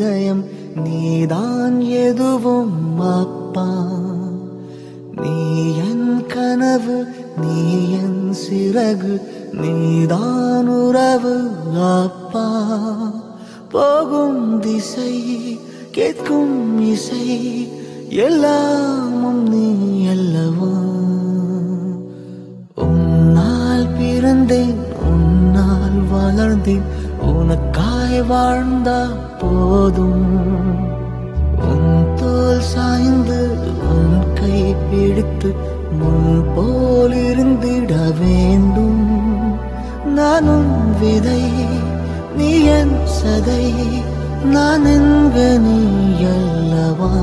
இதயம் நீதான் எதுவும் அப்பா. நீ என் கனவு, நீ என் சிறகு, நீதான் உறவு அப்பா. போகும் திசை, கேட்கும் இசை, எல்லாமும் நீ அல்லவா. உன்னால் பிறந்தேன், உன்னால் வளர்ந்தேன், உனக்காய் வாழ்ந்தா போதும். உன் தோல் சாய்ந்து உன் கை பிடித்து முன் போல் இருந்திட வேண்டும். நானும் விதை, நீ என் சதை, நான் என்க நீ அல்லவா.